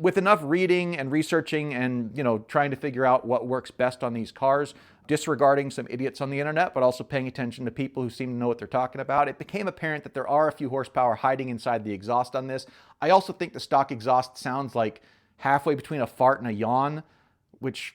with enough reading and researching and, trying to figure out what works best on these cars, disregarding some idiots on the internet, but also paying attention to people who seem to know what they're talking about, it became apparent that there are a few horsepower hiding inside the exhaust on this. I also think the stock exhaust sounds like halfway between a fart and a yawn, which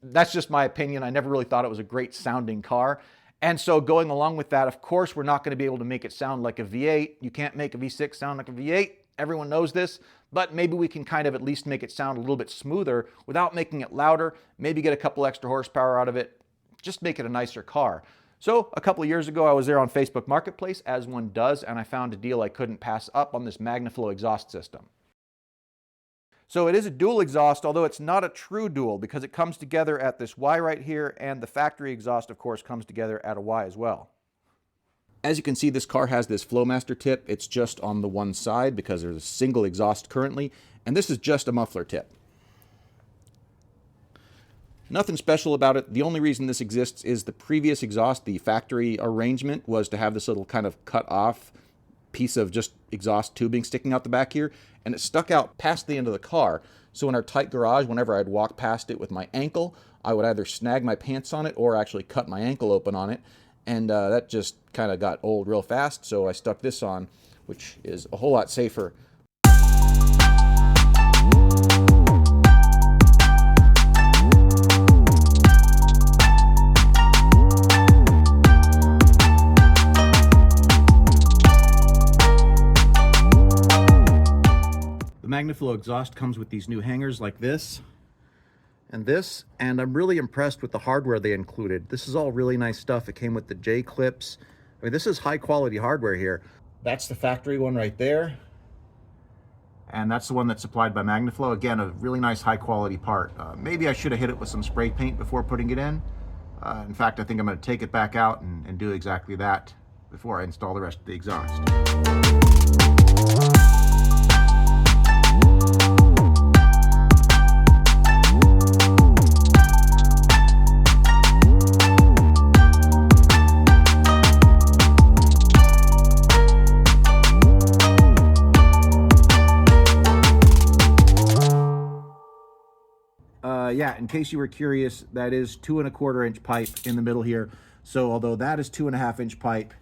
that's just my opinion. I never really thought it was a great sounding car. And so going along with that, of course, we're not going to be able to make it sound like a V8. You can't make a V6 sound like a V8. Everyone knows this, but maybe we can kind of at least make it sound a little bit smoother without making it louder, maybe get a couple extra horsepower out of it, just make it a nicer car. So a couple of years ago, I was there on Facebook Marketplace, as one does, and I found a deal I couldn't pass up on this Magnaflow exhaust system. So it is a dual exhaust, although it's not a true dual because it comes together at this Y right here, and the factory exhaust, of course, comes together at a Y as well. As you can see, this car has this Flowmaster tip. It's just on the one side because there's a single exhaust currently, and this is just a muffler tip. Nothing special about it. The only reason this exists is the previous exhaust, the factory arrangement, was to have this little kind of cut off piece of just exhaust tubing sticking out the back here, and it stuck out past the end of the car. So in our tight garage, whenever I'd walk past it with my ankle, I would either snag my pants on it or actually cut my ankle open on it, and that just kind of got old real fast, so I stuck this on, which is a whole lot safer. Magnaflow exhaust comes with these new hangers like this and this, and I'm really impressed with the hardware they included. This is all really nice stuff. It came with the J clips. I mean, this is high quality hardware here. That's the factory one right there, and that's the one that's supplied by Magnaflow. Again, a really nice high quality part. Maybe I should have hit it with some spray paint before putting it in. In fact, I think I'm going to take it back out and do exactly that before I install the rest of the exhaust. Yeah, in case you were curious, that is 2 1/4 inch pipe in the middle here. So although that is 2 1/2 inch pipe,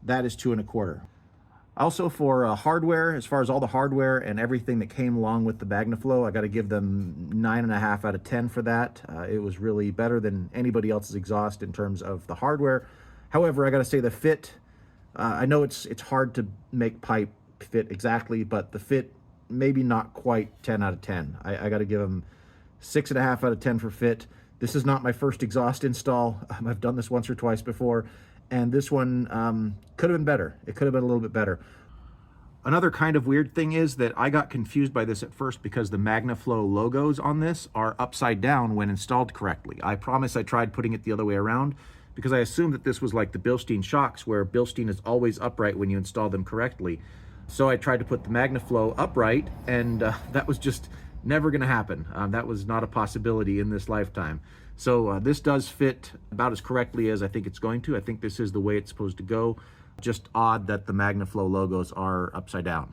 that is 2 1/4. Also for hardware, as far as all the hardware and everything that came along with the Magnaflow, I got to give them 9.5 out of 10 for that. It was really better than anybody else's exhaust in terms of the hardware. However, I got to say the fit, I know it's hard to make pipe fit exactly, but the fit maybe not quite 10 out of 10. I got to give them 6.5 out of 10 for fit. This is not my first exhaust install. I've done this once or twice before, and this one could have been better. It could have been a little bit better. Another kind of weird thing is that I got confused by this at first because the Magnaflow logos on this are upside down when installed correctly. I promise I tried putting it the other way around because I assumed that this was like the Bilstein shocks, where Bilstein is always upright when you install them correctly. So I tried to put the Magnaflow upright, and that was just never going to happen. That was not a possibility in this lifetime. So this does fit about as correctly as I think it's going to. I think this is the way it's supposed to go. Just odd that the Magnaflow logos are upside down.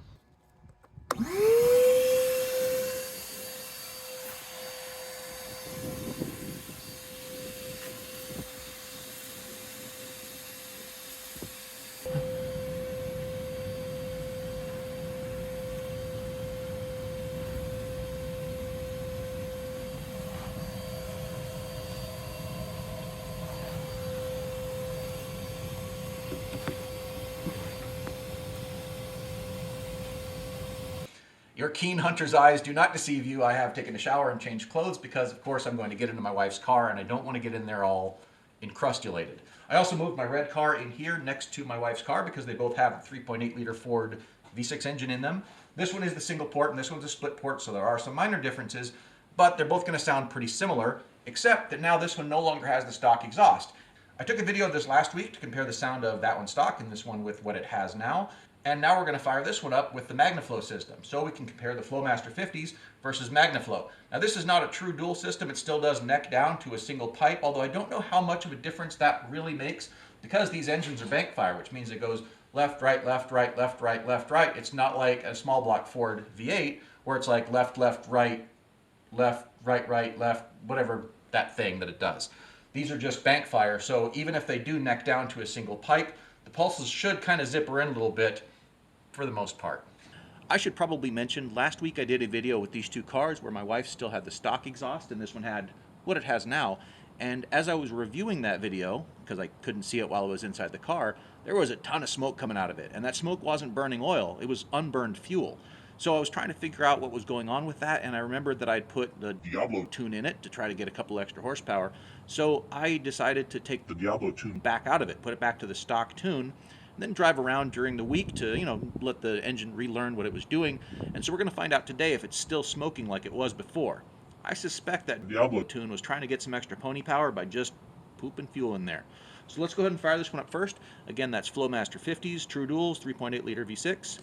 Your keen hunter's eyes do not deceive you. I have taken a shower and changed clothes because, of course, I'm going to get into my wife's car, and I don't want to get in there all encrustulated. I also moved my red car in here next to my wife's car because they both have a 3.8 liter Ford V6 engine in them. This one is the single port, and this one's a split port, so there are some minor differences, but they're both going to sound pretty similar, except that now this one no longer has the stock exhaust. I took a video of this last week to compare the sound of that one stock and this one with what it has now. And now we're going to fire this one up with the Magnaflow system, so we can compare the Flowmaster 50s versus Magnaflow. Now this is not a true dual system. It still does neck down to a single pipe, although I don't know how much of a difference that really makes because these engines are bank fire, which means it goes left, right, left, right, left, right, left, right. It's not like a small block Ford V8 where it's like left, left, right, left, right, right, left, whatever that thing that it does. These are just bank fire, so even if they do neck down to a single pipe, the pulses should kind of zipper in a little bit for the most part. I should probably mention, last week I did a video with these two cars where my wife still had the stock exhaust and this one had what it has now. And as I was reviewing that video, because I couldn't see it while I was inside the car, there was a ton of smoke coming out of it. And that smoke wasn't burning oil, it was unburned fuel. So I was trying to figure out what was going on with that, and I remembered that I'd put the Diablo tune in it to try to get a couple extra horsepower. So I decided to take the Diablo tune back out of it, put it back to the stock tune, and then drive around during the week to, let the engine relearn what it was doing. And so we're going to find out today if it's still smoking like it was before. I suspect that Diablo tune was trying to get some extra pony power by just pooping fuel in there. So let's go ahead and fire this one up first. Again, that's Flowmaster 50s, True Duals, 3.8 liter V6. Let's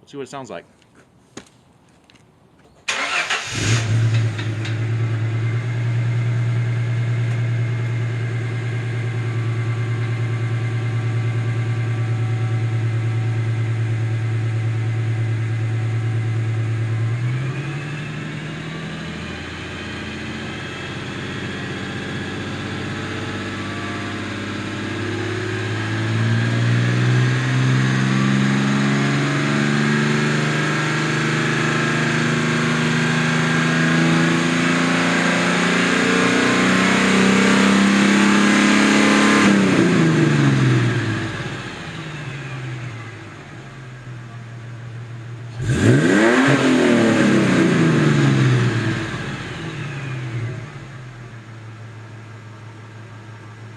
see what it sounds like.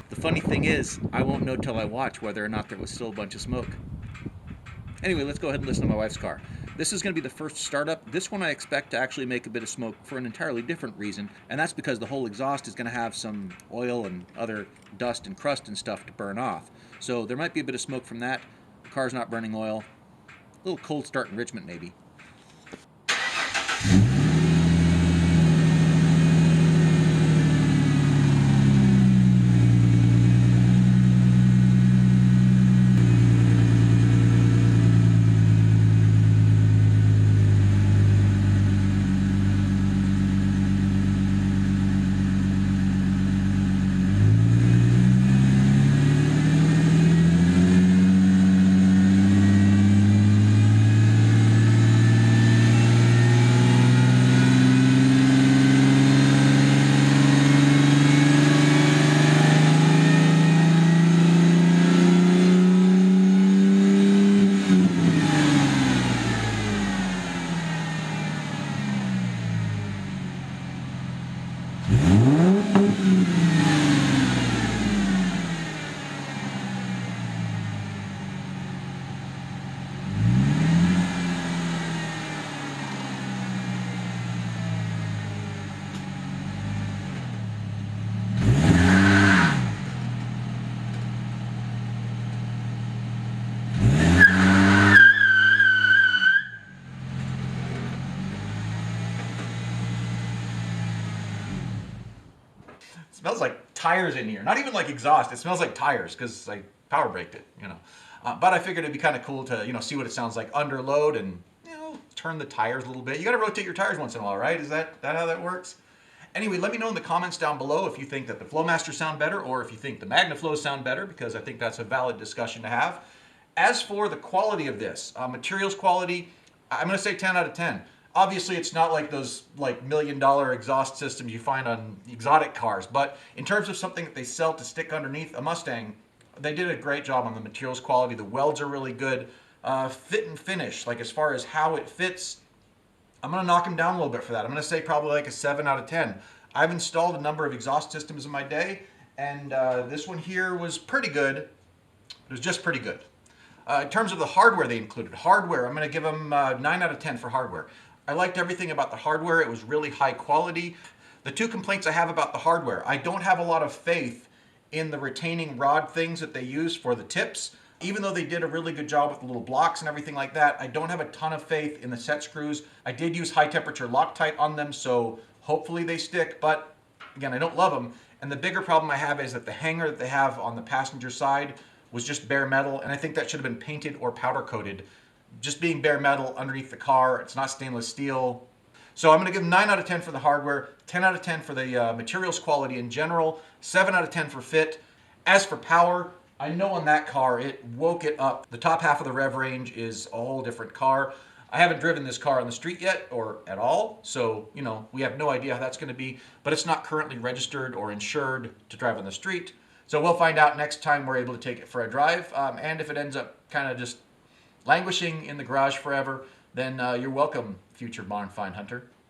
The funny thing is, I won't know till I watch whether or not there was still a bunch of smoke. Anyway, let's go ahead and listen to my wife's car. This is going to be the first startup. This one I expect to actually make a bit of smoke for an entirely different reason, and that's because the whole exhaust is going to have some oil and other dust and crust and stuff to burn off. So there might be a bit of smoke from that. The car's not burning oil. A little cold start enrichment maybe. It smells like tires in here. Not even like exhaust. It smells like tires because I power braked it, But I figured it'd be kind of cool to, see what it sounds like under load and, turn the tires a little bit. You got to rotate your tires once in a while, right? Is that how that works? Anyway, let me know in the comments down below if you think that the Flowmaster sound better or if you think the Magnaflow sound better, because I think that's a valid discussion to have. As for the quality of this, materials quality, I'm going to say 10 out of 10. Obviously, it's not like those $1 million exhaust systems you find on exotic cars, but in terms of something that they sell to stick underneath a Mustang, they did a great job on the materials quality. The welds are really good. Fit and finish, like as far as how it fits, I'm going to knock them down a little bit for that. I'm going to say probably like a 7 out of 10. I've installed a number of exhaust systems in my day, and this one here was pretty good. It was just pretty good. In terms of the hardware they included, I'm going to give them 9 out of 10 for hardware. I liked everything about the hardware. It was really high quality. The two complaints I have about the hardware, I don't have a lot of faith in the retaining rod things that they use for the tips. Even though they did a really good job with the little blocks and everything like that, I don't have a ton of faith in the set screws. I did use high temperature Loctite on them, so hopefully they stick, but again, I don't love them. And the bigger problem I have is that the hanger that they have on the passenger side was just bare metal, and I think that should have been painted or powder coated. just being bare metal underneath the car. It's not stainless steel. So I'm going to give them 9 out of 10 for the hardware, 10 out of 10 for the materials quality in general, 7 out of 10 for fit. As for power, I know on that car it woke it up. The top half of the rev range is a whole different car. I haven't driven this car on the street yet or at all, so you know we have no idea how that's going to be, but it's not currently registered or insured to drive on the street. So we'll find out next time we're able to take it for a drive, and if it ends up kind of just languishing in the garage forever, then you're welcome, future barn find hunter.